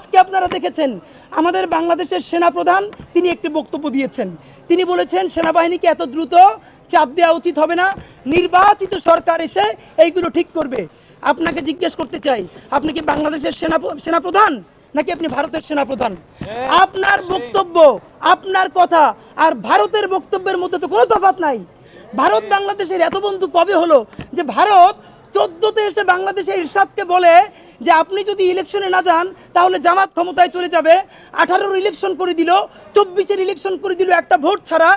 আজকে আপনারা দেখেছেন আমাদের বাংলাদেশের সেনাপ্রধান তিনি একটি বক্তব্য দিয়েছেন। তিনি বলেছেন সেনাবাহিনীকে এত দ্রুত চাপ দেওয়া উচিত হবে না, নির্বাচিত সরকার এসে এইগুলো ঠিক করবে। আপনাকে জিজ্ঞেস করতে চাই, আপনি কি বাংলাদেশের সেনাপ্রধান নাকি আপনি ভারতের সেনাপ্রধান? আপনার বক্তব্য, আপনার কথা আর ভারতের বক্তব্যের মধ্যে তো কোনো তফাৎ নাই। ভারত বাংলাদেশের এত বন্ধু কবে হলো যে ভারত 14তে এসে বাংলাদেশে ইরশাদকে বলে যে আপনি যদি ইলেকশনে না যান তাহলে জামাত ক্ষমতায় চলে যাবে। 18-র ইলেকশন করে দিল, 24-এর ইলেকশন করে দিল একটা ভোট ছাড়া।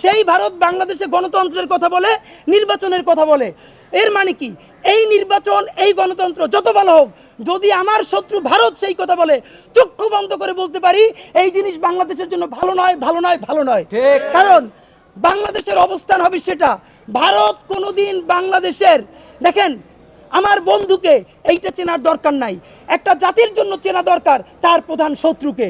সেই ভারত বাংলাদেশে গণতন্ত্রের কথা বলে, নির্বাচনের কথা বলে। এর মানে কি, এই নির্বাচন, এই গণতন্ত্র যত ভালো হোক, যদি আমার শত্রু ভারত সেই কথা বলে, চক্ষু বন্ধ করে বলতে পারি এই জিনিস বাংলাদেশের জন্য ভালো নয়, ভালো নয়, ভালো নয়। কারণ বাংলাদেশের অবস্থান হবে সেটা। ভারত কোনোদিন বাংলাদেশের, দেখেন আমার বন্ধুকে এইটা চেনার দরকার নাই, একটা জাতির জন্য চেনা দরকার তার প্রধান শত্রুকে।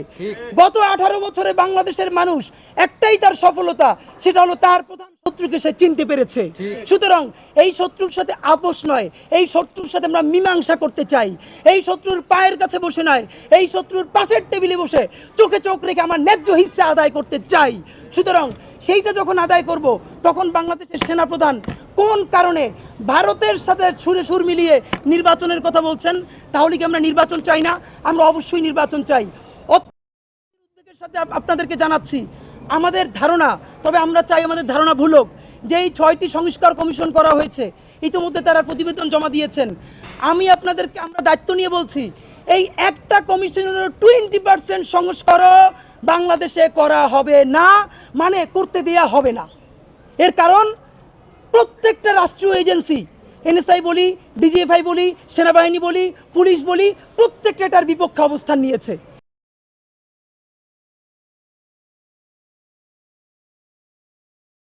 গত 18 বছরে বাংলাদেশের মানুষ একটাই তার সফলতা, সেটা হলো তার প্রধান শত্রুকে সে চিনতে পেরেছে। সুতরাং এই শত্রুর সাথে আপোষ নয়, এই শত্রুর সাথে আমরা মীমাংসা করতে চাই। এই শত্রুর পায়ের কাছে বসে নয়, এই শত্রুর পাশের টেবিলে বসে চোখে চোখ রেখে আমার ন্যায্য হিস্সা আদায় করতে চাই। সুতরাং সেইটা যখন আদায় করব, তখন বাংলাদেশের সেনাপ্রধান কোন কারণে ভারতের সাথে সুরে সুর মিলিয়ে নির্বাচনের কথা বলছেন? তাহলে কি আমরা নির্বাচন চাই না? আমরা অবশ্যই নির্বাচন চাই। উদ্বেগের সাথে আপনাদেরকে জানাচ্ছি আমাদের ধারণা, তবে আমরা চাই আমাদের ধারণা ভুল হোক, যে এই 6টি সংস্কার কমিশন করা হয়েছে, ইতিমধ্যে তারা প্রতিবেদন জমা দিয়েছেন। আমরা দায়িত্ব নিয়ে বলছি, এই একটা কমিশনের 20% সংস্কারও বাংলাদেশে করা হবে না, মানে করতে দেয়া হবে না। এর কারণ প্রত্যেকটা রাষ্ট্রীয় এজেন্সি, এনএসআই বলি, ডিজিএফআই বলি, সেনাবাহিনী বলি, পুলিশ বলি, প্রত্যেকটা এটার বিপক্ষে অবস্থান নিয়েছে।